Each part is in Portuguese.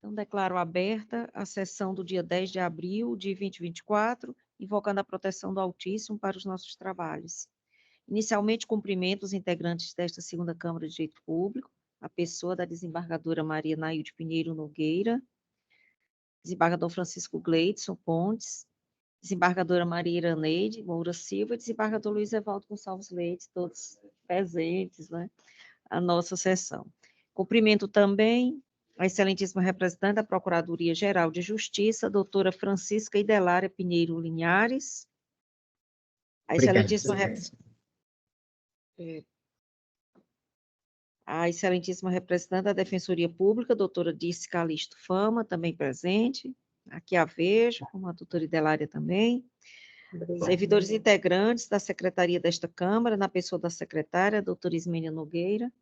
Então, declaro aberta a sessão do dia 10 de abril de 2024, invocando a proteção do Altíssimo para os nossos trabalhos. Inicialmente, cumprimento os integrantes desta segunda Câmara de Direito Público, a pessoa da desembargadora Maria Nailde Pinheiro Nogueira, desembargador Francisco Gleidson Pontes, desembargadora Maria Iraneide Moura Silva e desembargador Luiz Evaldo Gonçalves Leite, todos presentes, né, a nossa sessão. Cumprimento também a excelentíssima representante da Procuradoria-Geral de Justiça, doutora Francisca Idelária Pinheiro Linhares, a excelentíssima representante da Defensoria Pública, doutora Dirce Calixto Fama, também presente, aqui a vejo, como a doutora Idelária também. Obrigada. Servidores integrantes da secretaria desta Câmara, na pessoa da secretária, doutora Ismênia Nogueira,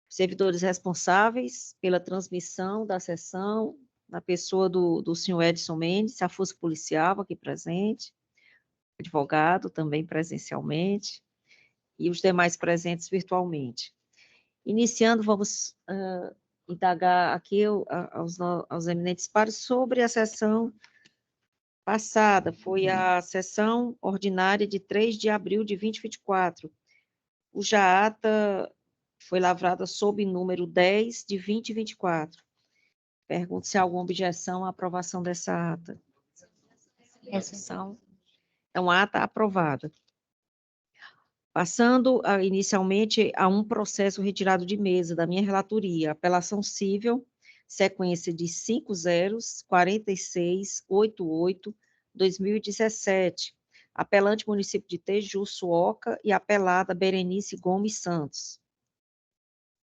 servidores responsáveis pela transmissão da sessão, na pessoa do senhor Edson Mendes, a Força Policial aqui presente, advogado também presencialmente, e os demais presentes virtualmente. Iniciando, vamos indagar aqui aos eminentes pares sobre a sessão passada, foi a sessão ordinária de 3 de abril de 2024, cuja ata foi lavrada sob número 10 de 2024. Pergunto se há alguma objeção à aprovação dessa ata. Então, a ata aprovada. Passando inicialmente a um processo retirado de mesa da minha relatoria, apelação civil, sequência de 504688-2017, apelante município de Tejuçuoca e apelada Berenice Gomes Santos.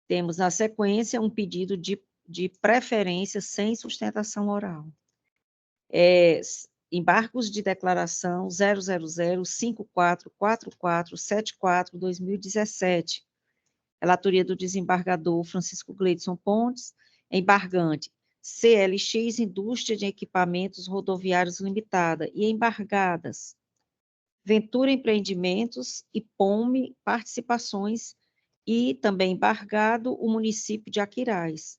Temos, na sequência, um pedido de preferência sem sustentação oral. Embargos de declaração 000544474-2017. Relatoria do desembargador Francisco Gleidson Pontes, embargante CLX Indústria de Equipamentos Rodoviários Limitada e embargadas Ventura Empreendimentos e POME Participações e também embargado o município de Aquiraz.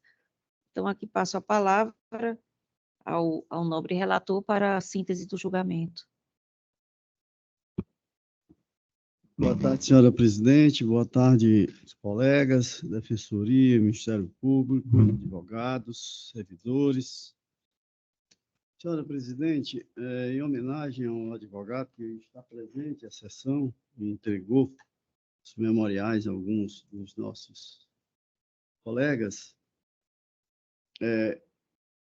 Então, aqui passo a palavra ao nobre relator para a síntese do julgamento. Boa tarde, senhora presidente, boa tarde, colegas, Defensoria, Ministério Público, advogados, servidores. Senhora presidente, em homenagem ao advogado que está presente à sessão e entregou os memoriais a alguns dos nossos colegas,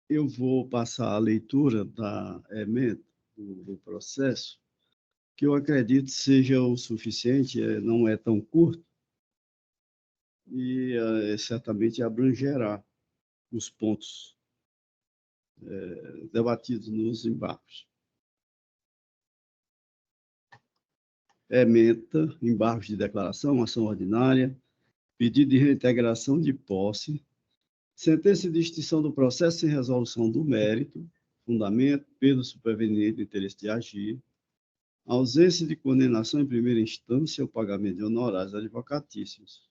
eu vou passar a leitura da ementa do processo, que eu acredito seja o suficiente, não é tão curto, e certamente abrangerá os pontos debatidos nos embargos. Ementa, embargos de declaração, ação ordinária, pedido de reintegração de posse, sentença de extinção do processo sem resolução do mérito, fundamento, pelo superveniente do interesse de agir, ausência de condenação em primeira instância ao pagamento de honorários advocatícios,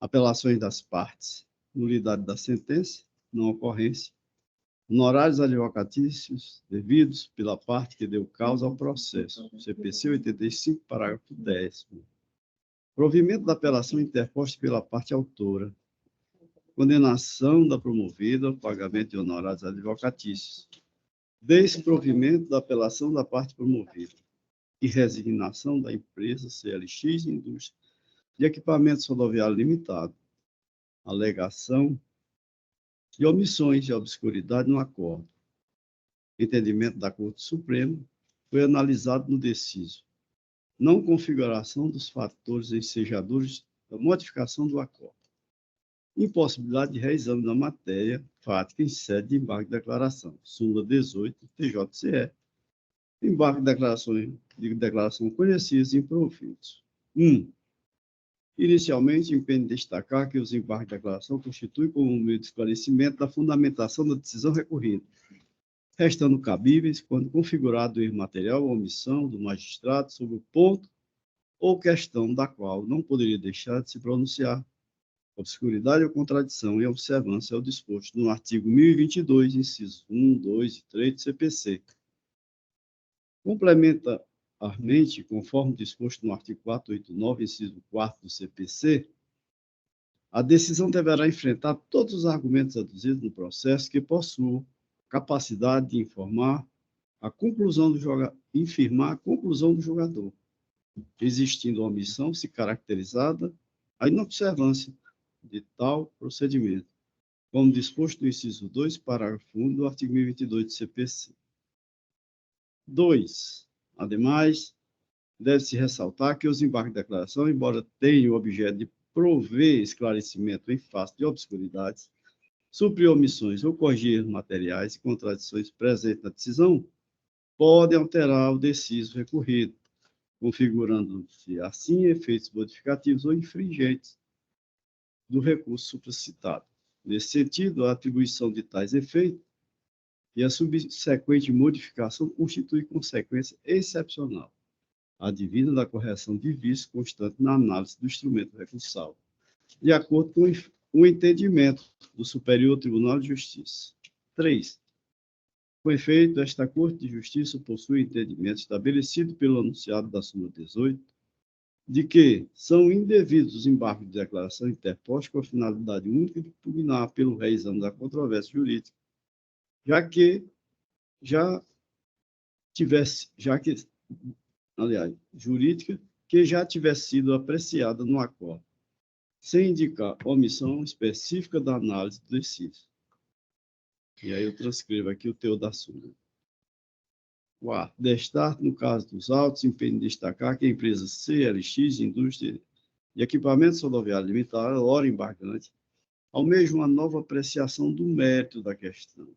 apelações das partes, nulidade da sentença, não ocorrência, honorários advocatícios devidos pela parte que deu causa ao processo, CPC 85, parágrafo 10º. Provimento da apelação interposta pela parte autora, condenação da promovida ao pagamento de honorários advocatícios, desprovimento da apelação da parte promovida e resignação da empresa CLX Indústria de Equipamentos Rodoviários Limitado, alegação de omissões de obscuridade no acordo. Entendimento da Corte Suprema foi analisado no deciso. Não configuração dos fatores ensejadores da modificação do acordo. Impossibilidade de reexame da matéria fática em sede de embargo de declaração. Súmula 18, TJCE. Embargo de declaração conhecidos e improvidos. 1. Inicialmente, empenho destacar que os embargos de declaração constituem como meio de esclarecimento da fundamentação da decisão recorrida, restando cabíveis quando configurado o erro material ou omissão do magistrado sobre o ponto ou questão da qual não poderia deixar de se pronunciar, obscuridade ou contradição em observância ao disposto no artigo 1022, incisos 1, 2 e 3 do CPC. Complementarmente, conforme disposto no artigo 489, inciso 4 do CPC, a decisão deverá enfrentar todos os argumentos aduzidos no processo que possuam capacidade de infirmar a conclusão do julgador, existindo omissão se caracterizada a inobservância de tal procedimento, como disposto no inciso 2, parágrafo 1 do artigo 1022 do CPC. 2. Ademais, deve-se ressaltar que os embargos de declaração, embora tenham o objeto de prover esclarecimento em face de obscuridades, suprir omissões ou corrigir materiais e contradições presentes na decisão, podem alterar o deciso recorrido, configurando-se assim efeitos modificativos ou infringentes do recurso supracitado. Nesse sentido, a atribuição de tais efeitos e a subsequente modificação constitui consequência excepcional, advinda da correção de vício constante na análise do instrumento recursal, de acordo com o entendimento do Superior Tribunal de Justiça. 3. Com efeito, esta Corte de Justiça possui entendimento estabelecido pelo anunciado da súmula 18, de que são indevidos os embargos de declaração interpostos com a finalidade única de pugnar pelo reexame da controvérsia jurídica, jurídica que já tivesse sido apreciada no acordo, sem indicar omissão específica da análise do deciso. E aí eu transcrevo aqui o teor da súmula. 4. Destaque, no caso dos autos, empenho em destacar que a empresa CLX, Indústria de Equipamentos Rodoviários Limitada, hora embargante, almeja uma nova apreciação do mérito da questão,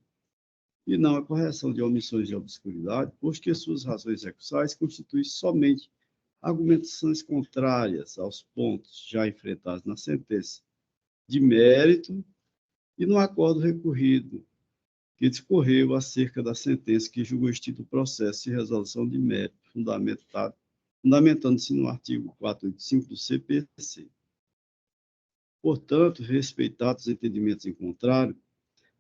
e não a correção de omissões de obscuridade, pois que suas razões recursais constituem somente argumentações contrárias aos pontos já enfrentados na sentença de mérito e no acordo recorrido, que discorreu acerca da sentença que julgou extinto o processo de resolução de mérito, fundamentando-se no artigo 485 do CPC. Portanto, respeitados os entendimentos em contrário,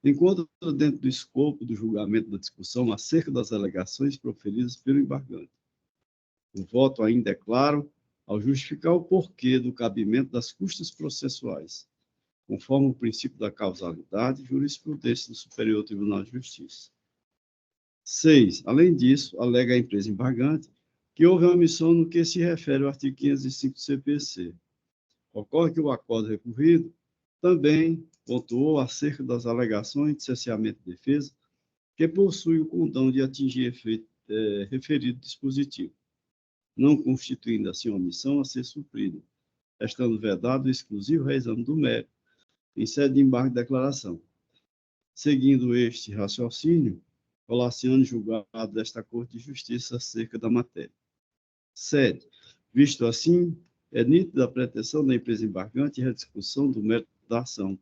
encontra dentro do escopo do julgamento da discussão acerca das alegações proferidas pelo embargante. O voto ainda é claro ao justificar o porquê do cabimento das custas processuais, conforme o princípio da causalidade e jurisprudência do Superior Tribunal de Justiça. 6. Além disso, alega a empresa embargante que houve uma omissão no que se refere ao artigo 505 do CPC. Ocorre que o acordo recorrido também pontuou acerca das alegações de cesseamento de defesa que possui o condão de atingir efeito referido dispositivo, não constituindo assim omissão a ser suprida, estando vedado o exclusivo reexame do mérito em sede de embargo de declaração. Seguindo este raciocínio, Colaciano julgado desta Corte de Justiça acerca da matéria. 7. Visto assim, é nítida a pretensão da empresa embargante e a discussão do mérito da ação.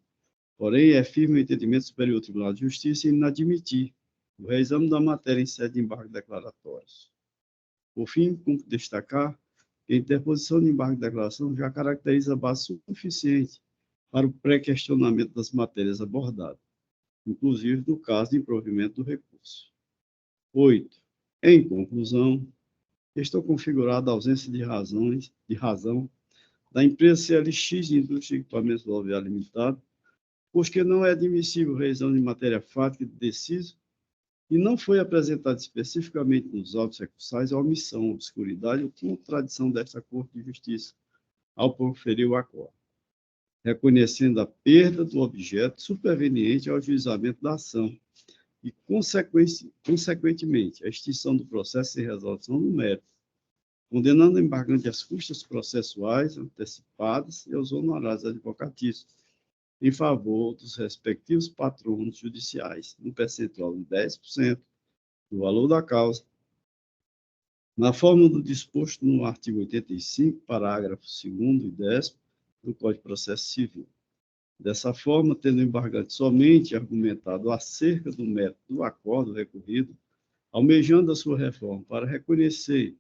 Porém, é firme o entendimento do Superior Tribunal de Justiça em inadmitir o reexame da matéria em sede de embargo declaratórios. Por fim, cumpre destacar que a interposição de embargo de declaração já caracteriza a base suficiente para o pré-questionamento das matérias abordadas, inclusive no caso de improvimento do recurso. 8. Em conclusão, estou configurada a ausência de razão da empresa CLX Indústria de Equipamentos Rodoviários Limitada, pois que não é admissível reexame de matéria fática de deciso e não foi apresentada especificamente nos autos recursais a omissão, obscuridade ou contradição desta Corte de Justiça ao proferir o acordo, reconhecendo a perda do objeto superveniente ao ajuizamento da ação e, consequentemente, a extinção do processo sem resolução no mérito, condenando o embargante às custas processuais antecipadas e aos honorários advocatícios, em favor dos respectivos patronos judiciais, no percentual de 10% do valor da causa, na forma do disposto no artigo 85, parágrafo 2º e 10º do Código de Processo Civil. Dessa forma, tendo o embargante somente argumentado acerca do mérito do acordo recorrido, almejando a sua reforma para reconhecer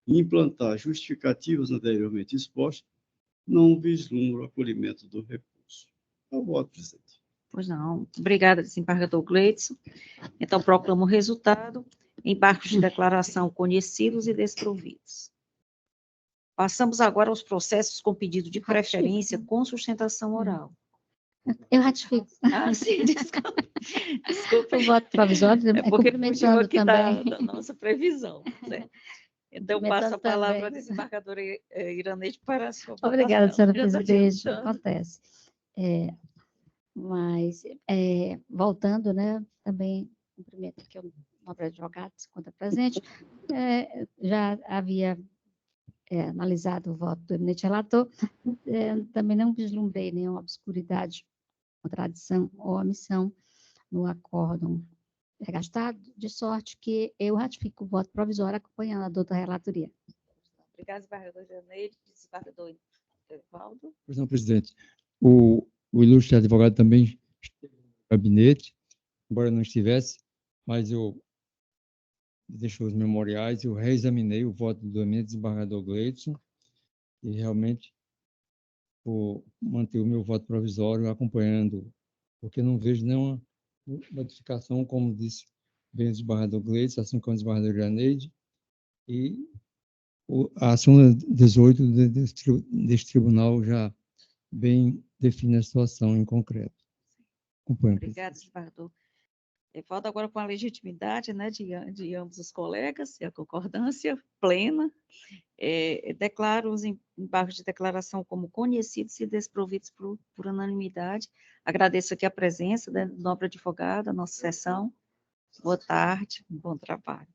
e implantar justificativas anteriormente expostas, não vislumbro o acolhimento do recurso. Eu voto, presidente. Pois não. Obrigada, desembargador Gleidson. Então, proclamo o resultado. Embargos de declaração conhecidos e desprovidos. Passamos agora aos processos com pedido de preferência com sustentação oral. Eu ratifico. Sim, desculpa. Desculpa. O voto provisório, É porque fugiu cumprimentando aqui também. da nossa previsão, né? Então, passo a palavra à desembargadora Iraneide para a sua votação. Obrigada, senhora presidente. Acontece. Voltando, né, também cumprimento aqui o nobre advogado, se encontra presente, já havia analisado o voto do eminente relator, também não vislumbrei nenhuma obscuridade, contradição ou omissão no acórdão gastado, de sorte que eu ratifico o voto provisório acompanhando a doutora relatoria. Obrigada, desembargador Iraneide. Desembargador Evaldo. Pois não, presidente. O ilustre advogado também esteve no gabinete, embora não estivesse, mas eu deixou os memoriais, eu reexaminei o voto do eminente desembargador Gleidson e realmente vou manter o meu voto provisório acompanhando, porque não vejo nenhuma modificação, como disse bem o desembargador Gleidson, assim como o desembargador Iraneide, e a súmula 18 deste tribunal já bem define a situação em concreto. Obrigada, desembargador. Falta agora com a legitimidade, né, de ambos os colegas e a concordância plena. Declaro os embargos de declaração como conhecidos e desprovidos por unanimidade. Agradeço aqui a presença do nobre advogado, a nossa sessão. Boa tarde, bom trabalho.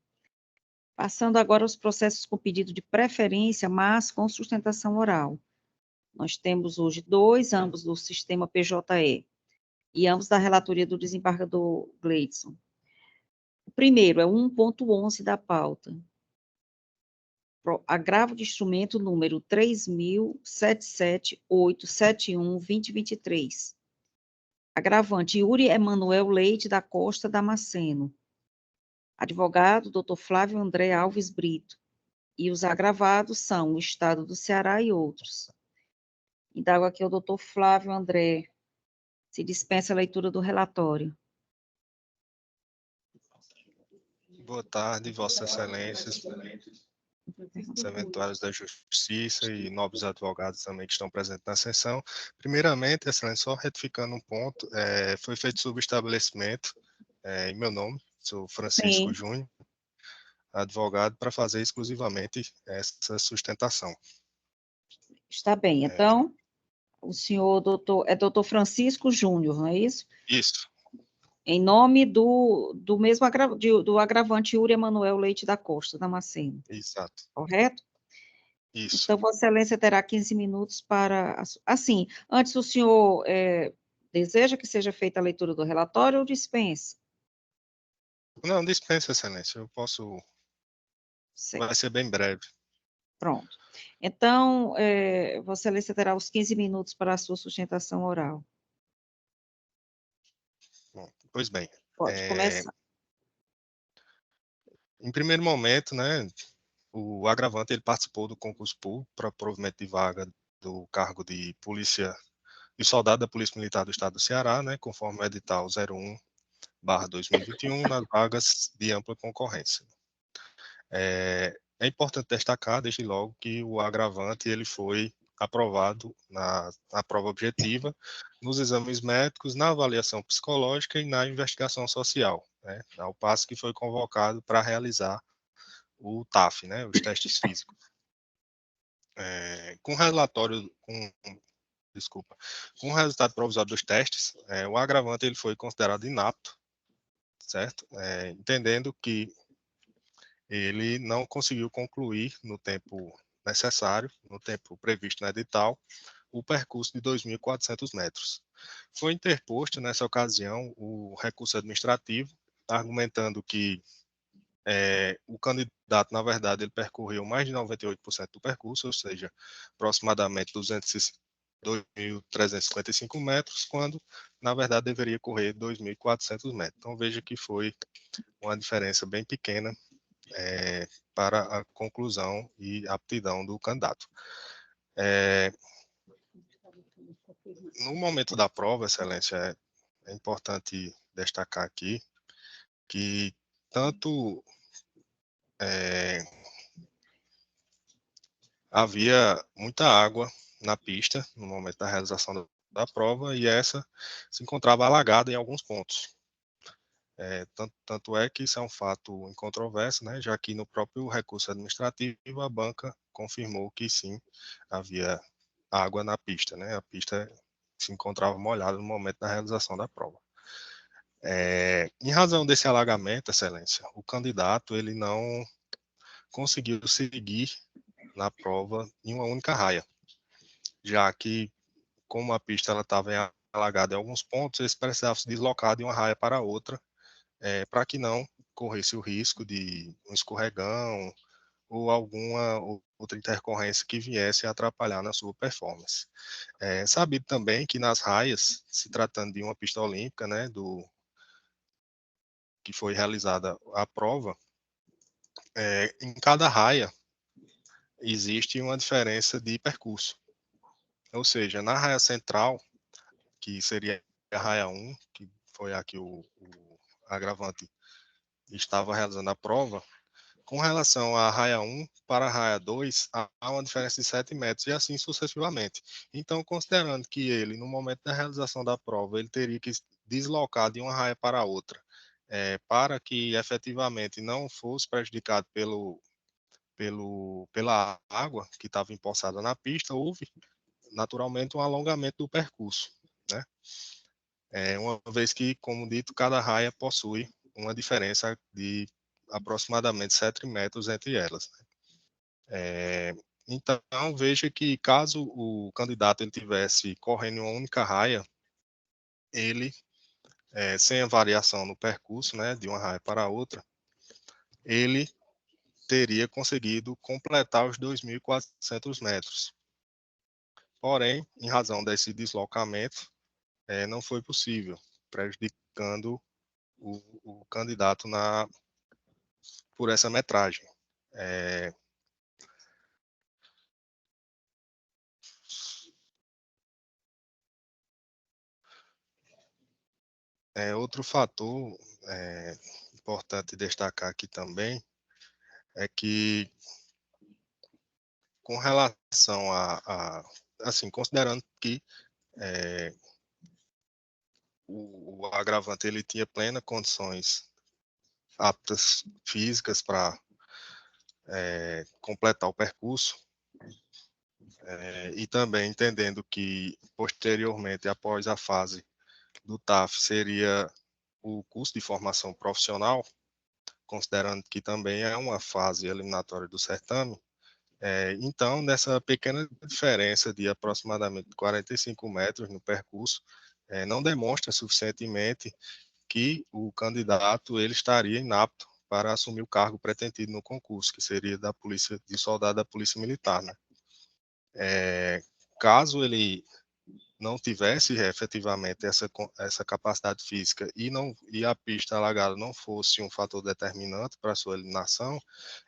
Passando agora aos processos com pedido de preferência, mas com sustentação oral. Nós temos hoje dois, ambos do sistema PJE, e ambos da relatoria do desembargador Gleidson. O primeiro é 1.11 da pauta. Agravo de instrumento número 3.77871-2023. Agravante Yuri Emanuel Leite da Costa Damasceno. Advogado, Dr. Flávio André Alves Brito. E os agravados são o Estado do Ceará e outros. Indago aqui ao Dr. Flávio André. Se dispensa a leitura do relatório. Boa tarde, Vossas Excelências, eventuários da Justiça e nobres advogados também que estão presentes na sessão. Primeiramente, Excelência, só retificando um ponto, foi feito subestabelecimento em meu nome, sou Francisco Júnior, advogado, para fazer exclusivamente essa sustentação. Está bem, então, o senhor doutor Francisco Júnior, não é isso? Isso. Em nome do mesmo do agravante Yuri Emanuel Leite da Costa Damasceno. Exato. Correto? Isso. Então, Vossa Excelência terá 15 minutos para... Assim, antes o senhor deseja que seja feita a leitura do relatório ou dispensa? Não, dispensa, Excelência, eu posso... Certo. Vai ser bem breve. Pronto. Então, Vossa Excelência terá os 15 minutos para a sua sustentação oral. Bom, pois bem. Pode começar. Em primeiro momento, né, o agravante ele participou do concurso público para provimento de vaga do cargo de soldado da Polícia Militar do Estado do Ceará, né, conforme o edital 01/2021, nas vagas de ampla concorrência. É importante destacar, desde logo, que o agravante ele foi aprovado na prova objetiva, nos exames médicos, na avaliação psicológica e na investigação social, né, ao passo que foi convocado para realizar o TAF, né, os testes físicos. Com o resultado provisório dos testes, o agravante ele foi considerado inapto, certo? Entendendo que ele não conseguiu concluir no tempo necessário, no tempo previsto no edital, o percurso de 2.400 metros. Foi interposto, nessa ocasião, o recurso administrativo, argumentando que o candidato, na verdade, ele percorreu mais de 98% do percurso, ou seja, aproximadamente 2.355 metros, quando, na verdade, deveria correr 2.400 metros. Então, veja que foi uma diferença bem pequena para a conclusão e aptidão do candidato. No momento da prova, Excelência, é importante destacar aqui que tanto havia muita água na pista no momento da realização da prova e essa se encontrava alagada em alguns pontos. Tanto é que isso é um fato incontroverso, né, já que no próprio recurso administrativo a banca confirmou que sim, havia água na pista, né, a pista se encontrava molhada no momento da realização da prova. Em razão desse alagamento, Excelência, o candidato ele não conseguiu seguir na prova em uma única raia, já que, como a pista estava alagada em alguns pontos, eles precisavam se deslocar de uma raia para outra, para que não corresse o risco de um escorregão ou alguma outra intercorrência que viesse a atrapalhar na sua performance. Sabido também que nas raias, se tratando de uma pista olímpica, né, que foi realizada a prova, em cada raia existe uma diferença de percurso. Ou seja, na raia central, que seria a raia 1, que foi a que o agravante estava realizando a prova, com relação à raia 1 para a raia 2, há uma diferença de 7 metros, e assim sucessivamente. Então, considerando que ele, no momento da realização da prova, ele teria que deslocar de uma raia para outra, para que efetivamente não fosse prejudicado pela água que estava empoçada na pista, houve naturalmente um alongamento do percurso, né? Uma vez que, como dito, cada raia possui uma diferença de aproximadamente 7 metros entre elas. Então, veja que caso o candidato ele tivesse correndo em uma única raia, ele, sem a variação no percurso, né, de uma raia para outra, ele teria conseguido completar os 2.400 metros. Porém, em razão desse deslocamento, não foi possível, prejudicando o candidato por essa metragem. Outro fator importante destacar aqui também é que, com relação assim, considerando que o agravante ele tinha plenas condições aptas físicas para completar o percurso, e também entendendo que, posteriormente, após a fase do TAF, seria o curso de formação profissional, considerando que também é uma fase eliminatória do certame. Então, nessa pequena diferença de aproximadamente 45 metros no percurso, não demonstra suficientemente que o candidato ele estaria inapto para assumir o cargo pretendido no concurso, que seria de soldado da Polícia Militar, né? Caso ele não tivesse efetivamente essa capacidade física e a pista alagada não fosse um fator determinante para a sua eliminação,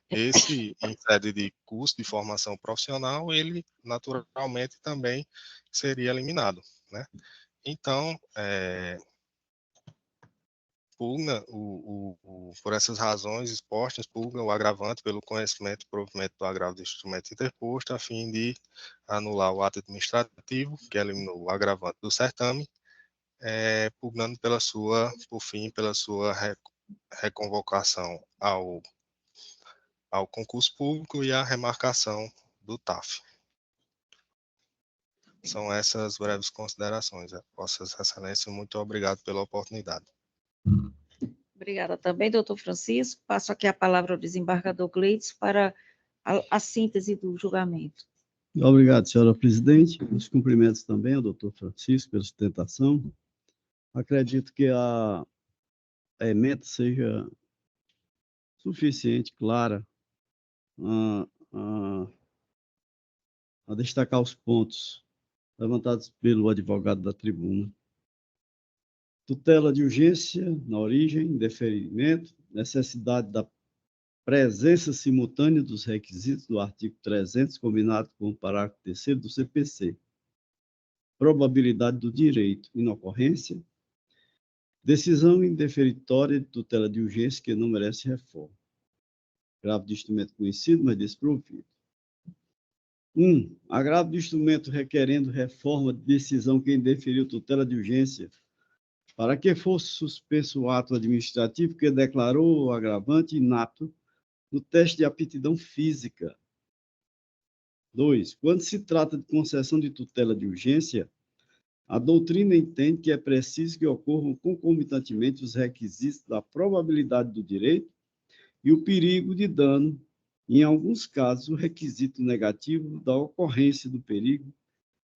esse, em sede de curso de formação profissional, ele naturalmente também seria eliminado, né? Então, pugna por essas razões expostas, pugna o agravante pelo conhecimento e provimento do agravo do instrumento interposto, a fim de anular o ato administrativo, que eliminou o agravante do certame, pugnando por fim, pela sua reconvocação ao concurso público e a remarcação do TAF. São essas breves considerações. Vossas Excelências, muito obrigado pela oportunidade. Obrigada também, doutor Francisco. Passo aqui a palavra ao desembargador Gleides para a síntese do julgamento. Obrigado, senhora presidente. Os cumprimentos também ao doutor Francisco pela sustentação. Acredito que a ementa seja suficiente, clara, a destacar os pontos levantados pelo advogado da tribuna. Tutela de urgência na origem, deferimento, necessidade da presença simultânea dos requisitos do artigo 300, combinado com o parágrafo 3º do CPC. probabilidade do direito, inocorrência, decisão indeferitória de tutela de urgência que não merece reforma. Agravo de instrumento conhecido, mas desprovido. 1. Agravo de instrumento requerendo reforma de decisão que indeferiu tutela de urgência para que fosse suspenso o ato administrativo que declarou o agravante inapto no teste de aptidão física. 2. Quando se trata de concessão de tutela de urgência, a doutrina entende que é preciso que ocorram concomitantemente os requisitos da probabilidade do direito e o perigo de dano, e, em alguns casos, o requisito negativo da ocorrência do perigo,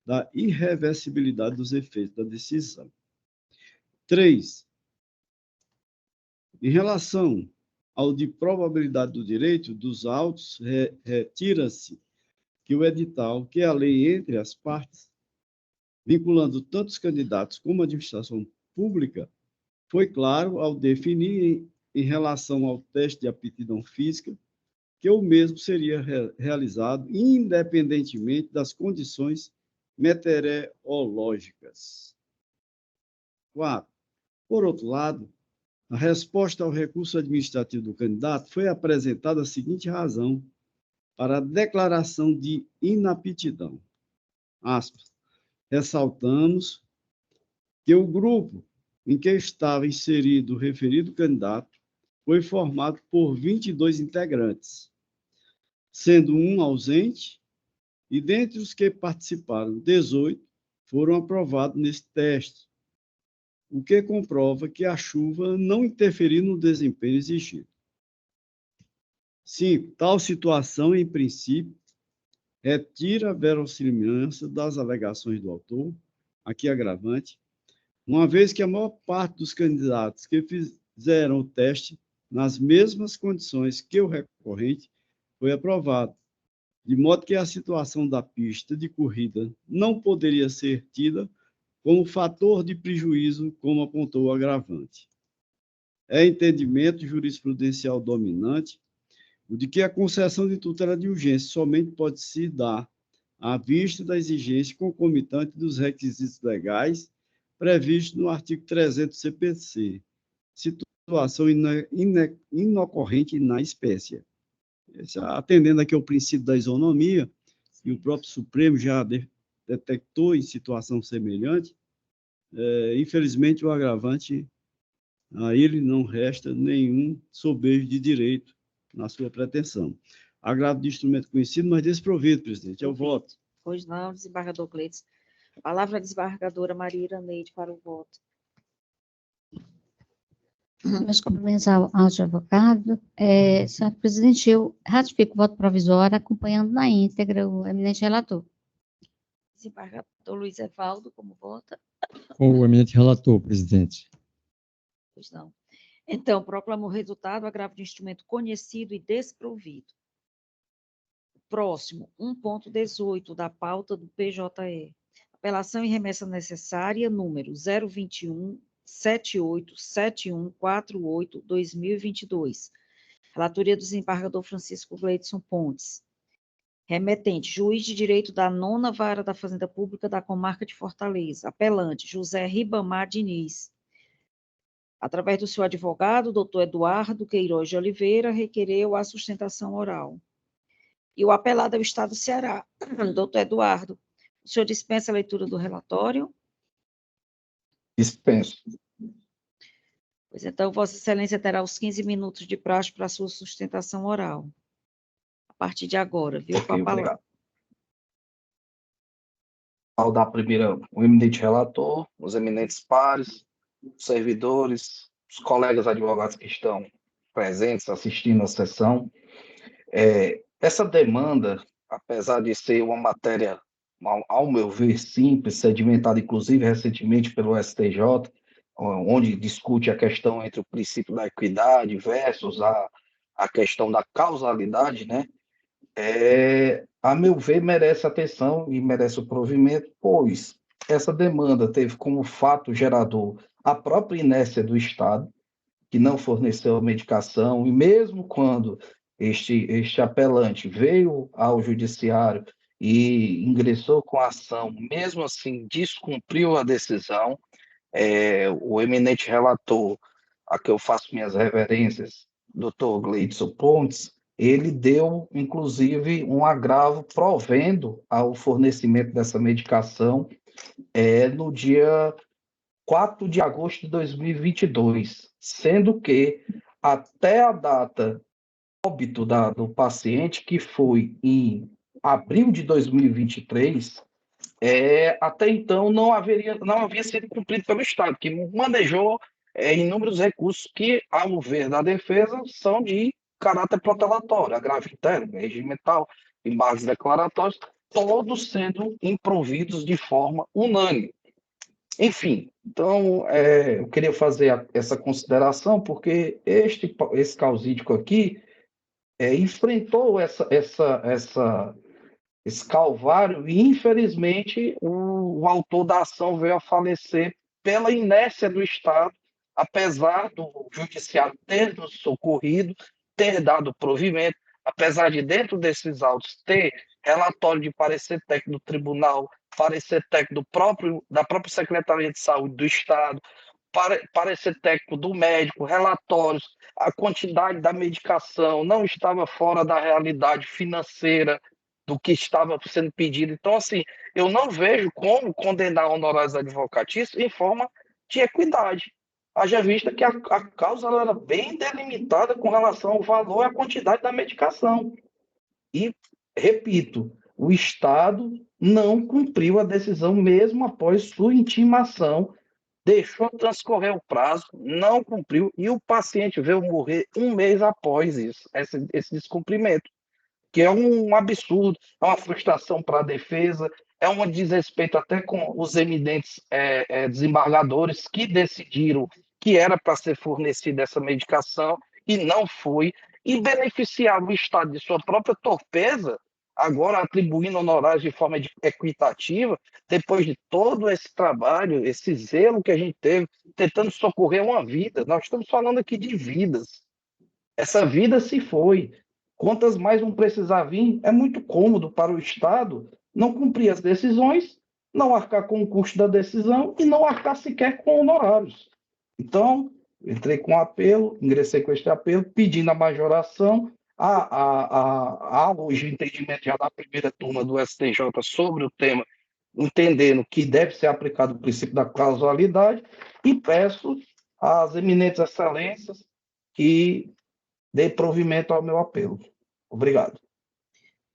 da irreversibilidade dos efeitos da decisão. 3. Em relação ao de probabilidade do direito dos autos, retira-se que o edital, que é a lei entre as partes, vinculando tanto os candidatos como a administração pública, foi claro ao definir em relação ao teste de aptidão física que o mesmo seria realizado independentemente das condições meteorológicas. 4. Por outro lado, a resposta ao recurso administrativo do candidato foi apresentada a seguinte razão para a declaração de inaptidão. Aspas. Ressaltamos que o grupo em que estava inserido o referido candidato foi formado por 22 integrantes, sendo um ausente, e dentre os que participaram, 18 foram aprovados nesse teste, o que comprova que a chuva não interferiu no desempenho exigido. 5. Tal situação, em princípio, retira a verossimilhança das alegações do autor, aqui agravante, uma vez que a maior parte dos candidatos que fizeram o teste nas mesmas condições que o recorrente foi aprovado, de modo que a situação da pista de corrida não poderia ser tida como fator de prejuízo, como apontou o agravante. É entendimento jurisprudencial dominante o de que a concessão de tutela de urgência somente pode se dar à vista da exigência concomitante dos requisitos legais previstos no artigo 300 do CPC, situação inocorrente na espécie. Atendendo aqui ao princípio da isonomia, e o próprio Supremo já detectou em situação semelhante, infelizmente o agravante, a ele não resta nenhum sobejo de direito na sua pretensão. Agravo de instrumento conhecido, mas desprovido, presidente. É o voto. Pois não, desembargador Gleides. Palavra à desembargadora Maria Iraneide para o voto. Meus cumprimentos ao advogado. Senhor presidente, eu ratifico o voto provisório, acompanhando na íntegra o eminente relator. Desembargador Luiz Evaldo, como vota? Com o eminente relator, presidente. Pois não. Então, proclamo o resultado, agravo de instrumento conhecido e desprovido. Próximo, 1.18 da pauta do PJE. Apelação e remessa necessária, número 021-7871-48-2022. Relatoria do desembargador Francisco Gleidson Pontes. Remetente, juiz de direito da 9ª Vara da Fazenda Pública da Comarca de Fortaleza. Apelante, José Ribamar Diniz. Através do seu advogado, doutor Eduardo Queiroz de Oliveira, requereu a sustentação oral. E o apelado é o Estado do Ceará. Doutor Eduardo, o senhor dispensa a leitura do relatório? Dispenso. Pois então, Vossa Excelência terá os 15 minutos de prazo para a sua sustentação oral. A partir de agora, viu? Ok, Com a palavra. obrigado. Ao dar primeiro o eminente relator, os eminentes pares, os servidores, os colegas advogados que estão presentes, assistindo à sessão. Essa demanda, apesar de ser uma matéria, ao meu ver, simples, sedimentada, inclusive, recentemente pelo STJ, onde discute a questão entre o princípio da equidade versus a questão da causalidade, né? A meu ver, merece atenção e merece o provimento, pois essa demanda teve como fato gerador a própria inércia do Estado, que não forneceu medicação, e mesmo quando este apelante veio ao judiciário e ingressou com a ação, mesmo assim descumpriu a decisão. O eminente relator, a que eu faço minhas reverências, Dr. Gleidson Pontes, ele deu, inclusive, um agravo provendo ao fornecimento dessa medicação no dia 4 de agosto de 2022, sendo que até a data óbito do paciente, que foi em abril de 2023, até então não havia sido cumprido pelo Estado, que manejou inúmeros recursos que, ao ver da defesa, são de caráter protelatório, agravo interno, regimental, embargos declaratórios, todos sendo improvidos de forma unânime. Enfim, então, eu queria fazer essa consideração, porque esse causídico aqui enfrentou esse calvário e, infelizmente, o autor da ação veio a falecer pela inércia do Estado, apesar do judiciário ter nos socorrido, ter dado provimento, apesar de, dentro desses autos, ter relatório de parecer técnico do tribunal, parecer técnico da própria Secretaria de Saúde do Estado, parecer técnico do médico, relatórios, a quantidade da medicação não estava fora da realidade financeira do que estava sendo pedido. Então, assim, eu não vejo como condenar honorários advocatícios em forma de equidade. Haja vista que a causa era bem delimitada com relação ao valor e à quantidade da medicação. E, repito, o Estado não cumpriu a decisão mesmo após sua intimação, deixou transcorrer o prazo, não cumpriu, e o paciente veio morrer um mês após isso, esse descumprimento, que é um absurdo, é uma frustração para a defesa, é um desrespeito até com os eminentes desembargadores que decidiram que era para ser fornecida essa medicação e não foi, e beneficiava o Estado de sua própria torpeza, agora atribuindo honorários de forma equitativa, depois de todo esse trabalho, esse zelo que a gente teve, tentando socorrer uma vida. Nós estamos falando aqui de vidas. Essa vida se foi. Quantas mais vão precisar vir? É muito cômodo para o Estado não cumprir as decisões, não arcar com o custo da decisão e não arcar sequer com honorários. Então, entrei com apelo, ingressei com este apelo, pedindo a majoração, hoje o entendimento já da primeira turma do STJ sobre o tema, entendendo que deve ser aplicado o princípio da causalidade, e peço às eminentes excelências que dê provimento ao meu apelo. Obrigado.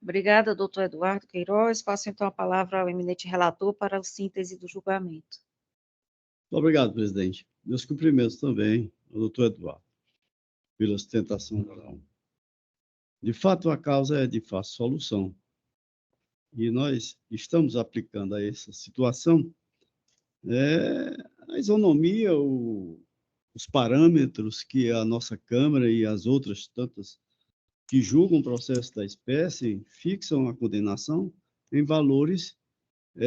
Obrigada, doutor Eduardo Queiroz. Passo, então, a palavra ao eminente relator para a síntese do julgamento. Obrigado, presidente. Meus cumprimentos também ao doutor Eduardo, pela sustentação oral. De fato, a causa é de fácil solução. E nós estamos aplicando a essa situação a isonomia, os parâmetros que a nossa Câmara e as outras tantas que julgam o processo da espécie fixam a condenação em valores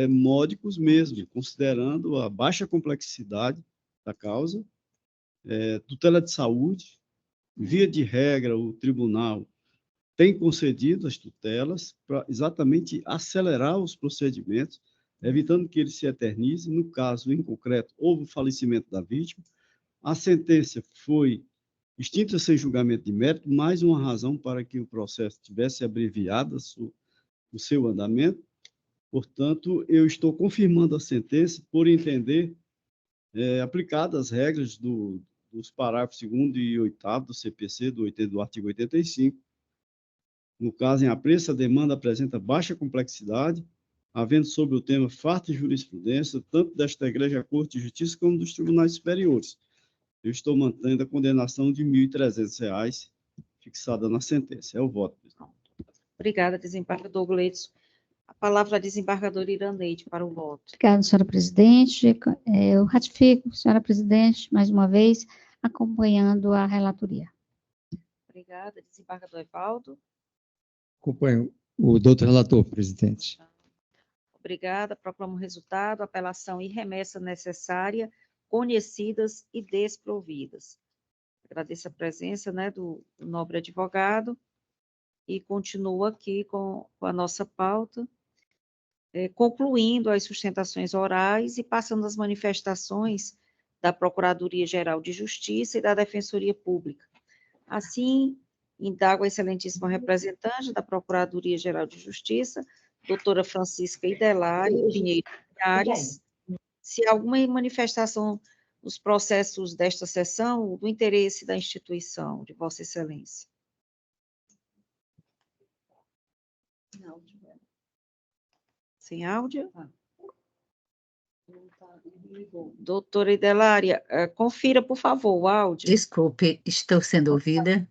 módicos mesmo, considerando a baixa complexidade da causa, tutela de saúde. Via de regra, o tribunal tem concedido as tutelas para exatamente acelerar os procedimentos, evitando que eles se eternizem. No caso, em concreto, houve o falecimento da vítima, a sentença foi extinta sem julgamento de mérito, mais uma razão para que o processo tivesse abreviado o seu andamento. Portanto, eu estou confirmando a sentença por entender aplicadas as regras dos parágrafos 2º e 8º do CPC, do artigo 85. No caso, em apreço, a demanda apresenta baixa complexidade, havendo sobre o tema farta jurisprudência, tanto desta Igreja Corte de Justiça como dos tribunais superiores. Eu estou mantendo a condenação de R$ 1.300 fixada na sentença. É o voto, presidente. Obrigada, desembargador Gleidson. A palavra à desembargadora Iraneide para o voto. Obrigada, senhora presidente. Eu ratifico, senhora presidente, mais uma vez, acompanhando a relatoria. Obrigada, desembargador Evaldo. Acompanho o doutor relator, presidente. Obrigada, proclamo o resultado, apelação e remessa necessária, conhecidas e desprovidas. Agradeço a presença, do nobre advogado e continuo aqui com a nossa pauta. concluindo as sustentações orais e passando as manifestações da Procuradoria-Geral de Justiça e da Defensoria Pública. Assim, indago a excelentíssima representante da Procuradoria-Geral de Justiça, doutora Francisca Idelária Pinheiro Ares, se há alguma manifestação nos processos desta sessão do interesse da instituição, de Vossa Excelência. Sem áudio? Doutora Idelária, confira, por favor, o áudio. Desculpe, estou sendo ouvida.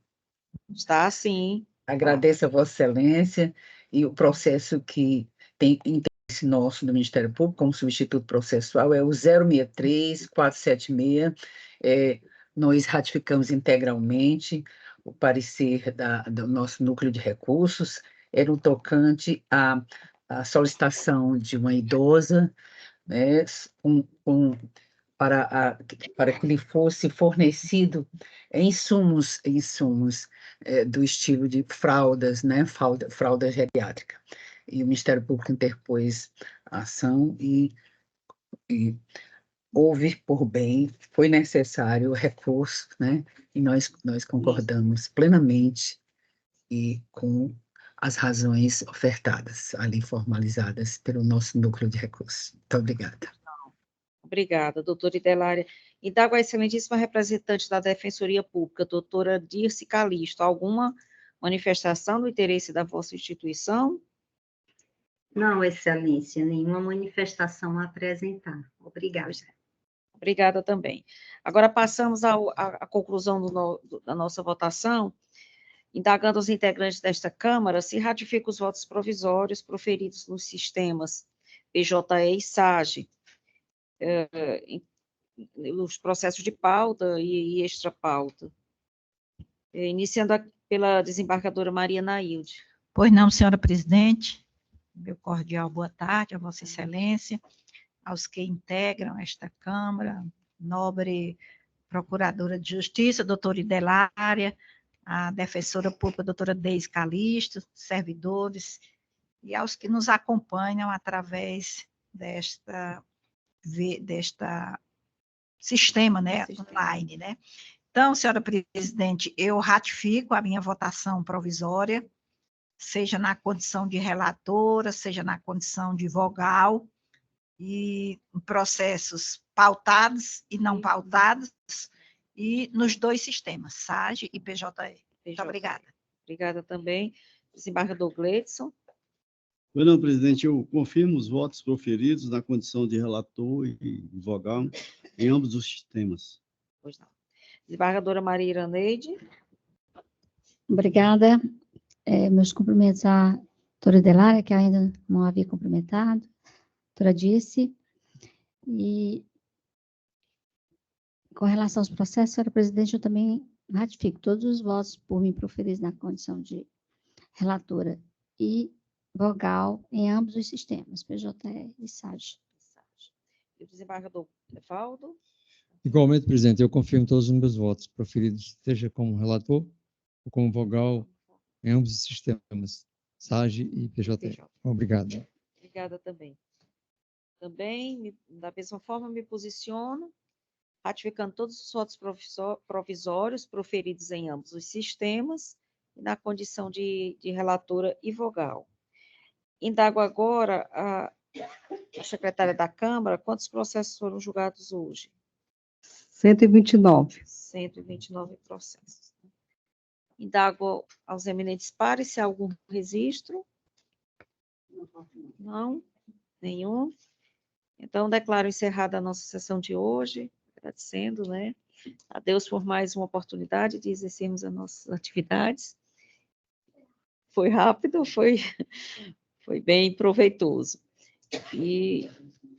Está sim. Agradeço a Vossa Excelência e o processo que tem interesse nosso do Ministério Público como substituto processual é o 063-476. Nós ratificamos integralmente o parecer do nosso núcleo de recursos, era um tocante à solicitação de uma idosa, né, para que lhe fosse fornecido insumos do estilo de fraldas, né, fralda geriátrica. E o Ministério Público interpôs a ação e houve por bem, foi necessário o recurso, né, e nós concordamos plenamente e com as razões ofertadas, ali formalizadas pelo nosso núcleo de recursos. Muito obrigada. Obrigada, doutora Idelária. Indago a excelentíssima representante da Defensoria Pública, doutora Dirce Calisto, alguma manifestação do interesse da vossa instituição? Não, Excelência, nenhuma manifestação a apresentar. Obrigada. Obrigada também. Agora passamos à conclusão da nossa votação, indagando os integrantes desta Câmara se ratifica os votos provisórios proferidos nos sistemas PJE e SAGE, os processos de pauta e extra-pauta. Iniciando pela desembargadora Maria Nailde. Pois não, senhora presidente. Meu cordial boa tarde a Vossa Excelência, aos que integram esta Câmara, nobre Procuradora de Justiça, doutora Idelária, a Defensora Pública, doutora Deise Calisto, servidores, e aos que nos acompanham através desta sistema, né, online, né. Então, senhora presidente, eu ratifico a minha votação provisória, seja na condição de relatora, seja na condição de vogal, e processos pautados e não pautados, e nos dois sistemas, SAGE e PJE. Muito obrigada. Obrigada também. Desembargador Gleidson. Não, presidente, eu confirmo os votos proferidos na condição de relator e vogal em ambos os sistemas. Pois não. Desembargadora Maria Iraneide. Obrigada. Meus cumprimentos à doutora Idelária, que ainda não havia cumprimentado, doutora Dirce, e com relação aos processos, senhora presidente, eu também ratifico todos os votos por mim proferidos na condição de relatora e vogal em ambos os sistemas, PJE e SAGE. E o desembargador Evaldo. Igualmente, presidente, eu confirmo todos os meus votos proferidos, seja como relator ou como vogal em ambos os sistemas, SAGE e PJE. Obrigado. Obrigada também. Também, da mesma forma, me posiciono, ratificando todos os votos provisórios proferidos em ambos os sistemas, e na condição de relatora e vogal. Indago agora a secretária da Câmara, quantos processos foram julgados hoje? 129. 129 processos. Indago aos eminentes pares se há algum registro. Não? Nenhum? Então, declaro encerrada a nossa sessão de hoje, agradecendo, né, a Deus por mais uma oportunidade de exercermos as nossas atividades. Foi rápido, foi bem proveitoso. E